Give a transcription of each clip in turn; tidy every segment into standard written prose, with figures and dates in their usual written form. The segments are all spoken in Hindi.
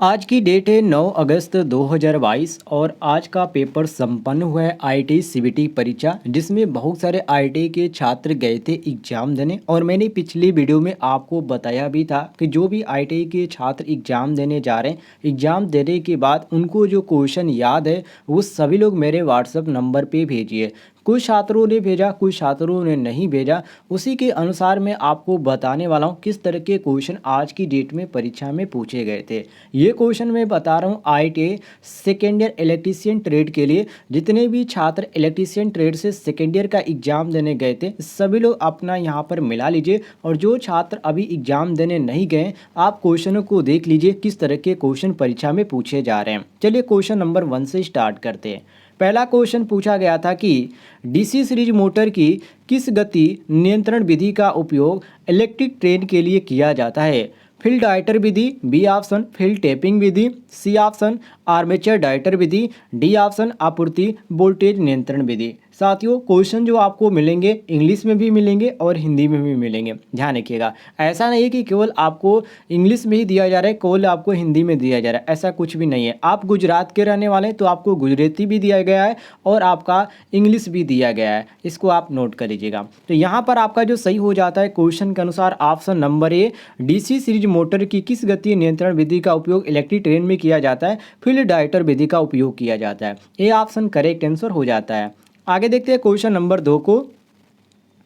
आज की डेट है 9 अगस्त 2022 और आज का पेपर संपन्न हुआ है आईआईटी सीबीटी परीक्षा, जिसमें बहुत सारे आईआईटी के छात्र गए थे एग्जाम देने। और मैंने पिछली वीडियो में आपको बताया भी था कि जो भी आईआईटी के छात्र एग्जाम देने जा रहे हैं, एग्जाम देने के बाद उनको जो क्वेश्चन याद है वो सभी लोग मेरे व्हाट्सएप नंबर पे भेजिए। कुछ छात्रों ने भेजा, कुछ छात्रों ने नहीं भेजा। उसी के अनुसार मैं आपको बताने वाला हूँ किस तरह के क्वेश्चन आज की डेट में परीक्षा में पूछे गए थे। ये क्वेश्चन मैं बता रहा हूँ IIT second year electrician trade के लिए। जितने भी छात्र इलेक्ट्रीशियन ट्रेड से सेकेंड ईयर का एग्जाम देने गए थे, सभी लोग अपना यहाँ पर मिला लीजिए। और जो छात्र अभी एग्जाम देने नहीं गए, आप क्वेश्चनों को देख लीजिए किस तरह के क्वेश्चन परीक्षा में पूछे जा रहे हैं। चलिए क्वेश्चन नंबर 1 से स्टार्ट करते हैं। पहला क्वेश्चन पूछा गया था कि डीसी सीरीज मोटर की किस गति नियंत्रण विधि का उपयोग इलेक्ट्रिक ट्रेन के लिए किया जाता है। फील्ड डायटर विधि, बी ऑप्शन फील्ड टेपिंग विधि, सी ऑप्शन आर्मेचर डायटर विधि, डी ऑप्शन आपूर्ति वोल्टेज नियंत्रण विधि। साथियों, क्वेश्चन जो आपको मिलेंगे इंग्लिश में भी मिलेंगे और हिंदी में भी मिलेंगे, ध्यान रखिएगा। ऐसा नहीं है कि केवल आपको इंग्लिश में ही दिया जा रहा है, केवल आपको हिंदी में दिया जा रहा है, ऐसा कुछ भी नहीं है। आप गुजरात के रहने वाले हैं तो आपको गुजराती भी दिया गया है और आपका इंग्लिश भी दिया गया है, इसको आप नोट कर लीजिएगा। तो यहाँ पर आपका जो सही हो जाता है क्वेश्चन के अनुसार option number A, DC series motor की किस गति नियंत्रण विधि का उपयोग इलेक्ट्रिक ट्रेन में किया जाता है, फील्ड डायटर विधि का उपयोग किया जाता है। ए ऑप्शन करेक्ट आंसर हो जाता है। आगे देखते हैं क्वेश्चन नंबर 2 को,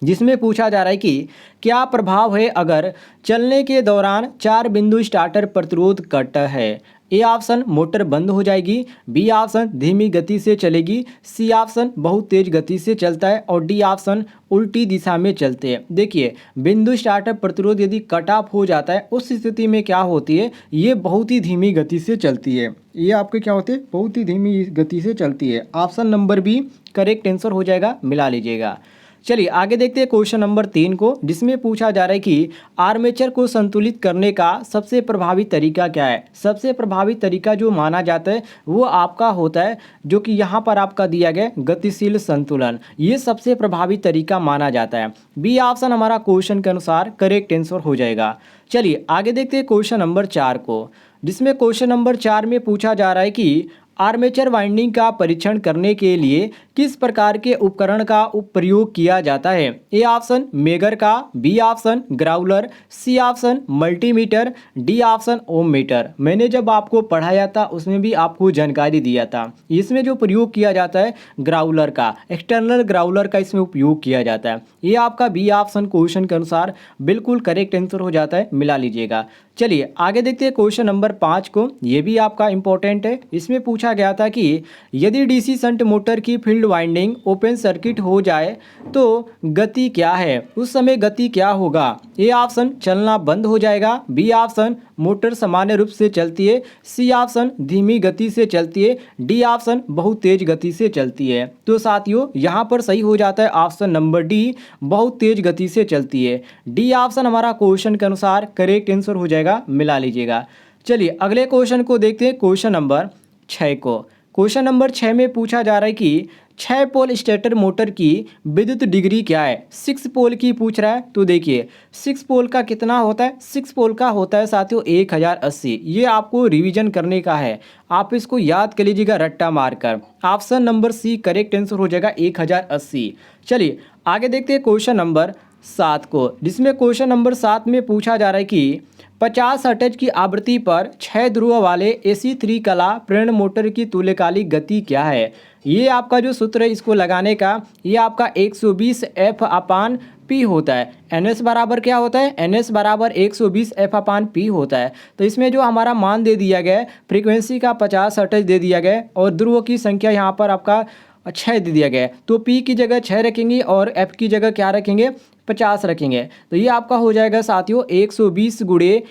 जिसमें पूछा जा रहा है कि क्या प्रभाव है अगर चलने के दौरान 4 बिंदु स्टार्टर प्रतिरोध कट है। ए ऑप्शन मोटर बंद हो जाएगी, बी ऑप्शन धीमी गति से चलेगी, सी ऑप्शन बहुत तेज गति से चलता है और डी ऑप्शन उल्टी दिशा में चलते हैं। देखिए, बिंदु स्टार्टर प्रतिरोध यदि कट ऑफ हो जाता है उस स्थिति में क्या होती है, ये बहुत ही धीमी गति से चलती है। ये आपके क्या होते हैं, बहुत ही धीमी गति से चलती है। Option number B correct answer हो जाएगा, मिला लीजिएगा। चलिए आगे देखते हैं क्वेश्चन नंबर 3 को, जिसमें पूछा जा रहा है कि आर्मेचर को संतुलित करने का सबसे प्रभावी तरीका क्या है। सबसे प्रभावी तरीका जो माना जाता है वो आपका होता है, जो कि यहाँ पर आपका दिया गया गतिशील संतुलन। ये सबसे प्रभावी तरीका माना जाता है। बी ऑप्शन हमारा क्वेश्चन के अनुसार करेक्ट आंसर हो जाएगा। चलिए आगे देखते हैं क्वेश्चन नंबर 4 को, जिसमें क्वेश्चन नंबर 4 में पूछा जा रहा है कि आर्मेचर वाइंडिंग का परीक्षण करने के लिए किस प्रकार के उपकरण का प्रयोग किया जाता है। ए ऑप्शन मेगर का, B option growler, C option multimeter, D option ohm meter. मैंने जब आपको पढ़ाया था उसमें भी आपको जानकारी दिया था। इसमें जो प्रयोग किया जाता है ग्राउलर का, एक्सटर्नल ग्राउलर का इसमें उपयोग किया जाता है। ये आपका बी ऑप्शन क्वेश्चन के अनुसार बिल्कुल करेक्ट आंसर हो जाता है, मिला लीजिएगा। चलिए आगे देखते हैं क्वेश्चन नंबर 5 को, ये भी आपका इंपॉर्टेंट है। इसमें पूछा गया था कि यदि डीसी शंट मोटर की फील्ड वाइंडिंग ओपन सर्किट हो जाए तो गति क्या है, उस समय गति क्या होगा। ए ऑप्शन चलना बंद हो जाएगा, बी ऑप्शन मोटर सामान्य रूप से चलती है, सी ऑप्शन धीमी गति से चलती है, डी ऑप्शन बहुत तेज गति से चलती है। तो साथियों यहाँ पर सही हो जाता है ऑप्शन नंबर डी, बहुत तेज गति से चलती है। डी ऑप्शन हमारा क्वेश्चन के अनुसार करेक्ट आंसर हो जाएगा, मिला लीजिएगा। चलिए अगले क्वेश्चन को देखते हैं, क्वेश्चन नंबर 6 को। क्वेश्चन नंबर 6 में पूछा जा रहा है कि 6 पोल स्टेटर मोटर की विद्युत डिग्री क्या है। 6 पोल की पूछ रहा है, तो देखिए 6 पोल का कितना होता है, 6 पोल का होता है साथियों 1080। ये आपको रिवीजन करने का है, आप इसको याद कर लीजिएगा रट्टा मारकर। Option number C correct answer हो जाएगा 1080। चलिए आगे देखते हैं क्वेश्चन नंबर 7 को, जिसमें क्वेश्चन नंबर 7 में पूछा जा रहा है कि 50 हर्ट्ज की आवृत्ति पर 6 ध्रुव वाले AC3 कला प्रेरण मोटर की तुल्यकालिक गति क्या है। ये आपका जो सूत्र है इसको लगाने का, ये आपका 120 F/P होता है। NS बराबर क्या होता है, NS बराबर 120 F/P होता है। तो इसमें जो हमारा मान दे दिया गया है, फ्रीक्वेंसी का 50 हर्ट्ज दे दिया गया है और ध्रुव की संख्या यहाँ पर आपका 6 दे दिया गया है। तो P की जगह 6 रखेंगे और F की जगह क्या रखेंगे, 50 रखेंगे। तो ये आपका हो जाएगा साथियों 120 गुणे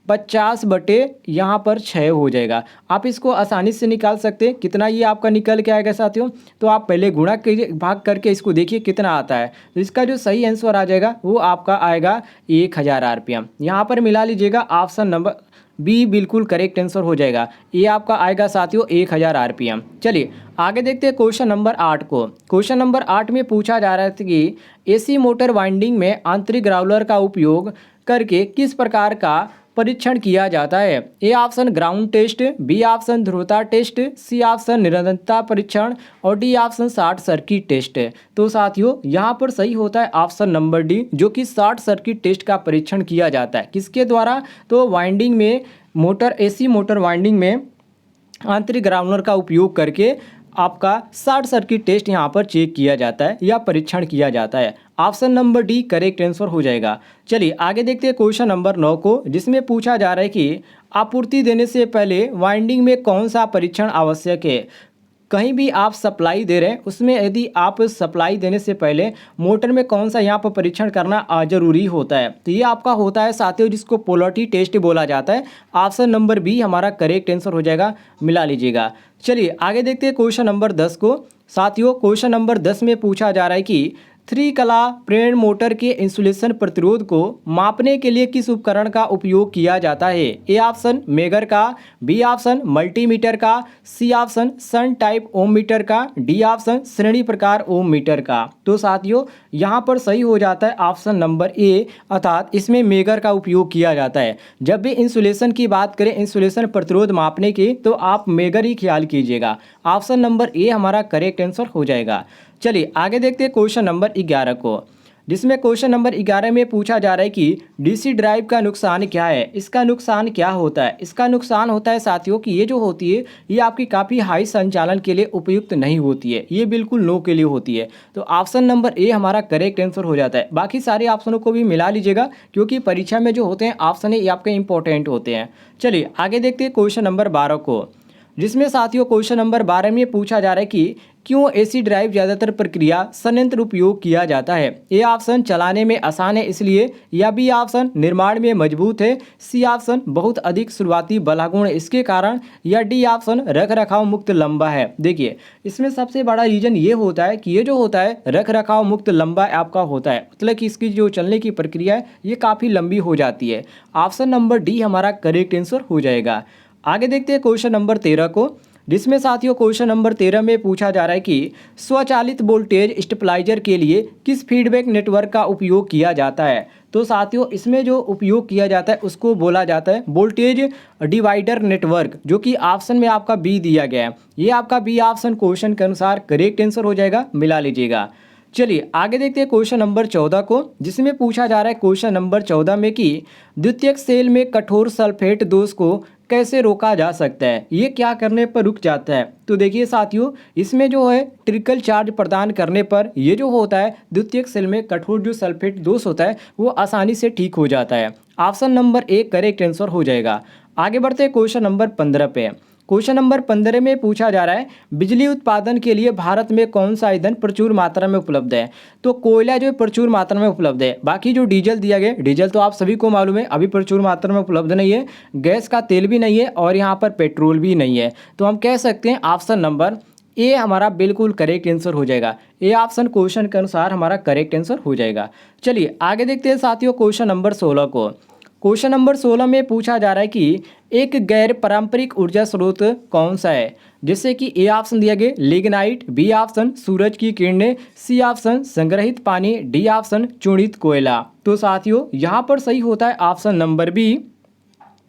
50 बटे यहाँ पर 6 हो जाएगा। आप इसको आसानी से निकाल सकते हैं, कितना ये आपका निकल के आएगा साथियों। तो आप पहले गुणा कीजिए, भाग करके इसको देखिए कितना आता है। तो इसका जो सही आंसर आ जाएगा वो आपका आएगा 1000 RPM। यहाँ पर मिला लीजिएगा, ऑप्शन नंबर बी बिल्कुल करेक्ट आंसर हो जाएगा। ये आपका आएगा साथियों 1000 RPM। चलिए आगे देखते हैं क्वेश्चन नंबर 8 को। क्वेश्चन नंबर 8 में पूछा जा रहा था कि AC मोटर वाइंडिंग में आंतरिक ग्राउलर का उपयोग करके किस प्रकार का परीक्षण किया जाता है? A option ground test, B option ध्रुवता टेस्ट, सी ऑप्शन निरंतरता परीक्षण और D option short circuit test. तो साथियों यहाँ पर सही होता है ऑप्शन नंबर डी, जो कि शॉर्ट सर्किट टेस्ट का परीक्षण किया जाता है। किसके द्वारा? तो वाइंडिंग में मोटर, एसी मोटर वाइंडिंग में आंतरिक ग्राउंडर का उपयोग करके आपका शॉर्ट सर्किट टेस्ट यहाँ पर चेक किया जाता है या परीक्षण किया जाता है। Option number D correct answer हो जाएगा। चलिए आगे देखते हैं क्वेश्चन नंबर 9 को, जिसमें पूछा जा रहा है कि आपूर्ति देने से पहले वाइंडिंग में कौन सा परीक्षण आवश्यक है। कहीं भी आप सप्लाई दे रहे हैं, उसमें यदि आप सप्लाई देने से पहले मोटर में कौन सा यहाँ पर परीक्षण करना जरूरी होता है, तो ये आपका होता है साथियों जिसको पोलरिटी टेस्ट बोला जाता है। ऑप्शन नंबर बी हमारा करेक्ट आंसर हो जाएगा, मिला लीजिएगा। चलिए आगे देखते हैं क्वेश्चन नंबर 10 को। साथियों क्वेश्चन नंबर 10 में पूछा जा रहा है कि 3 कला प्रेरण मोटर के इंसुलेशन प्रतिरोध को मापने के लिए किस उपकरण का उपयोग किया जाता है। ए ऑप्शन मेगर का, बी ऑप्शन मल्टीमीटर का, सी ऑप्शन सन टाइप ओम मीटर का, डी ऑप्शन श्रेणी प्रकार ओम मीटर का। तो साथियों यहाँ पर सही हो जाता है ऑप्शन नंबर ए, अर्थात इसमें मेगर का उपयोग किया जाता है। जब भी इंसुलेशन की बात करें, इंसुलेशन प्रतिरोध मापने की, तो आप मेगर ही ख्याल कीजिएगा। ऑप्शन नंबर ए हमारा करेक्ट आंसर हो जाएगा। चलिए आगे देखते हैं क्वेश्चन नंबर 11 को, जिसमें क्वेश्चन नंबर 11 में पूछा जा रहा है कि डीसी ड्राइव का नुकसान क्या है। इसका नुकसान क्या होता है? इसका नुकसान होता है साथियों कि ये जो होती है ये आपकी काफ़ी हाई संचालन के लिए उपयुक्त नहीं होती है, ये बिल्कुल नो के लिए होती है। तो ऑप्शन नंबर ए हमारा करेक्ट आंसर हो जाता है। बाकी सारे ऑप्शनों को भी मिला लीजिएगा, क्योंकि परीक्षा में जो होते हैं ऑप्शन ये आपके इंपॉर्टेंट होते हैं। चलिए आगे देखते हैं क्वेश्चन नंबर 12 को, जिसमें साथियों क्वेश्चन नंबर 12 में पूछा जा रहा है कि क्यों एसी ड्राइव ज़्यादातर प्रक्रिया संयंत्र उपयोग किया जाता है। ए ऑप्शन चलाने में आसान है इसलिए, या बी ऑप्शन निर्माण में मजबूत है, सी ऑप्शन बहुत अधिक शुरुआती बलागुण इसके कारण, या डी ऑप्शन रख रखाव मुक्त लंबा है। देखिए इसमें सबसे बड़ा रीजन ये होता है कि ये जो होता है रख रखाव मुक्त लंबा आपका होता है, मतलब कि इसकी जो चलने की प्रक्रिया है ये काफ़ी लंबी हो जाती है। ऑप्शन नंबर डी हमारा करेक्ट आंसर हो जाएगा। आगे देखते हैं क्वेश्चन नंबर 13 को, जिसमें साथियों क्वेश्चन नंबर 13 में पूछा जा रहा है कि स्वचालित वोल्टेज स्टेबलाइजर के लिए किस फीडबैक नेटवर्क का उपयोग किया जाता है। तो साथियों इसमें जो उपयोग किया जाता है उसको बोला जाता है वोल्टेज डिवाइडर नेटवर्क, जो कि ऑप्शन में आपका बी दिया गया है। ये आपका बी ऑप्शन क्वेश्चन के अनुसार करेक्ट आंसर हो जाएगा, मिला लीजिएगा। चलिए आगे देखते हैं क्वेश्चन नंबर 14 को, जिसमें पूछा जा रहा है क्वेश्चन नंबर 14 में कि द्वितीयक सेल में कठोर सल्फेट दोष को कैसे रोका जा सकता है, ये क्या करने पर रुक जाता है। तो देखिए साथियों इसमें जो है ट्रिकल चार्ज प्रदान करने पर ये जो होता है द्वितीयक सेल में कठोर जो सल्फेट दोष होता है वो आसानी से ठीक हो जाता है। Option number A correct answer हो जाएगा। आगे बढ़ते हैं क्वेश्चन नंबर 15 पे। क्वेश्चन नंबर 15 में पूछा जा रहा है बिजली उत्पादन के लिए भारत में कौन सा ईंधन प्रचुर मात्रा में उपलब्ध है। तो कोयला जो प्रचुर मात्रा में उपलब्ध है, बाकी जो डीजल दिया गया, डीजल तो आप सभी को मालूम है अभी प्रचुर मात्रा में उपलब्ध नहीं है, गैस का तेल भी नहीं है और यहाँ पर पेट्रोल भी नहीं है। तो हम कह सकते हैं ऑप्शन नंबर ए हमारा बिल्कुल करेक्ट आंसर हो जाएगा। ए ऑप्शन क्वेश्चन के अनुसार हमारा करेक्ट आंसर हो जाएगा। चलिए आगे देखते हैं साथियों क्वेश्चन नंबर 16 को। क्वेश्चन नंबर 16 में पूछा जा रहा है कि एक गैर पारंपरिक ऊर्जा स्रोत कौन सा है, जैसे कि ए ऑप्शन दिया गया लिग्नाइट, बी ऑप्शन सूरज की किरणें, सी ऑप्शन संग्रहित पानी, डी ऑप्शन चूर्णित कोयला। तो साथियों यहाँ पर सही होता है ऑप्शन नंबर बी,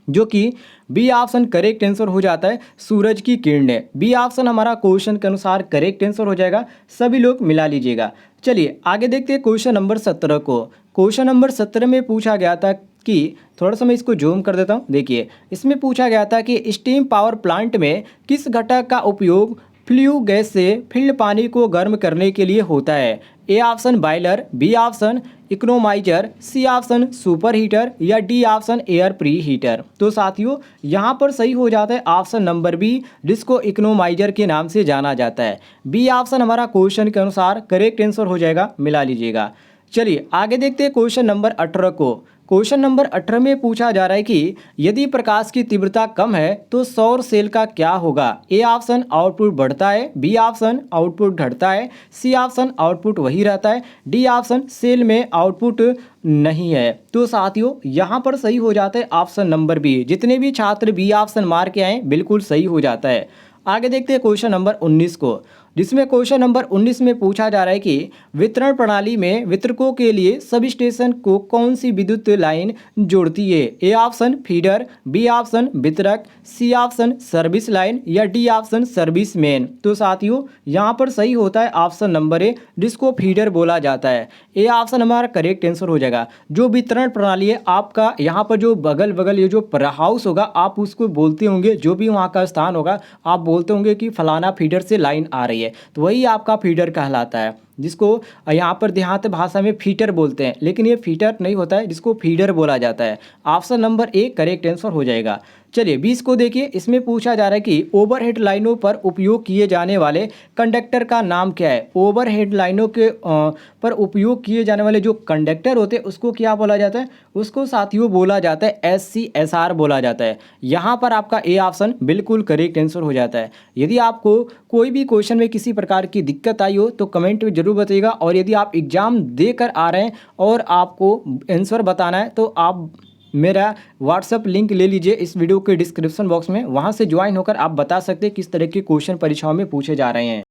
जो कि बी ऑप्शन करेक्ट आंसर हो जाता है सूरज की किरणें। बी ऑप्शन हमारा क्वेश्चन के अनुसार करेक्ट आंसर हो जाएगा, सभी लोग मिला लीजिएगा। चलिए आगे देखते हैं क्वेश्चन नंबर 17 को। क्वेश्चन नंबर 17 में पूछा गया था कि थोड़ा सा मैं इसको जूम कर देता हूँ। देखिए इसमें पूछा गया था कि स्टीम पावर प्लांट में किस घटक का उपयोग फ्ल्यू गैस से फील्ड पानी को गर्म करने के लिए होता है। A option boiler, B option economiser, C option superheater, या D option air preheater. तो साथियों यहाँ पर सही हो जाता है ऑप्शन नंबर बी, जिसको इकोनोमाइजर के नाम से जाना जाता है। बी ऑप्शन हमारा क्वेश्चन के अनुसार करेक्ट आंसर हो जाएगा, मिला लीजिएगा। चलिए आगे देखते हैं क्वेश्चन नंबर 18 को। क्वेश्चन नंबर 18 में पूछा जा रहा है कि यदि प्रकाश की तीव्रता कम है तो सौर सेल का क्या होगा। ए ऑप्शन आउटपुट बढ़ता है, बी ऑप्शन आउटपुट घटता है, सी ऑप्शन आउटपुट वही रहता है, डी ऑप्शन सेल में आउटपुट नहीं है। तो साथियों यहाँ पर सही हो जाता है ऑप्शन नंबर बी। जितने भी छात्र बी ऑप्शन मार के आए बिल्कुल सही हो जाता है। आगे देखते हैं क्वेश्चन नंबर 19 को, जिसमें क्वेश्चन नंबर 19 में पूछा जा रहा है कि वितरण प्रणाली में वितरकों के लिए सब स्टेशन को कौन सी विद्युत लाइन जोड़ती है। A option feeder, B option वितरक, सी ऑप्शन सर्विस लाइन या डी ऑप्शन सर्विस मेन। तो साथियों यहाँ पर सही होता है ऑप्शन नंबर ए, जिसको फीडर बोला जाता है। ए ऑप्शन हमारा करेक्ट आंसर हो जाएगा। जो वितरण प्रणाली है आपका, यहाँ पर जो बगल बगल ये जो हाउस होगा आप उसको बोलते होंगे, जो भी वहाँ का स्थान होगा आप बोलते होंगे कि फलाना फीडर से लाइन आ रही है, तो वही आपका फीडर कहलाता है, जिसको यहाँ पर देहात भाषा में फीटर बोलते हैं, लेकिन ये फीटर नहीं होता है, जिसको फीडर बोला जाता है। Option number A correct answer हो जाएगा। चलिए 20 को देखिए, इसमें पूछा जा रहा है कि ओवरहेड लाइनों पर उपयोग किए जाने वाले कंडक्टर का नाम क्या है। ओवरहेड लाइनों के पर उपयोग किए जाने वाले जो कंडक्टर होते हैं उसको क्या बोला जाता है, उसको साथियों बोला जाता है SCSR बोला जाता है। यहाँ पर आपका ए ऑप्शन बिल्कुल करेक्ट आंसर हो जाता है। यदि आपको कोई भी क्वेश्चन में किसी प्रकार की दिक्कत आई हो तो कमेंट में जरूर बताइएगा, और यदि आप एग्जाम देकर आ रहे हैं और आपको आंसर बताना है तो आप मेरा व्हाट्सअप लिंक ले लीजिए इस वीडियो के डिस्क्रिप्शन बॉक्स में, वहाँ से ज्वाइन होकर आप बता सकते हैं किस तरह के क्वेश्चन परीक्षाओं में पूछे जा रहे हैं।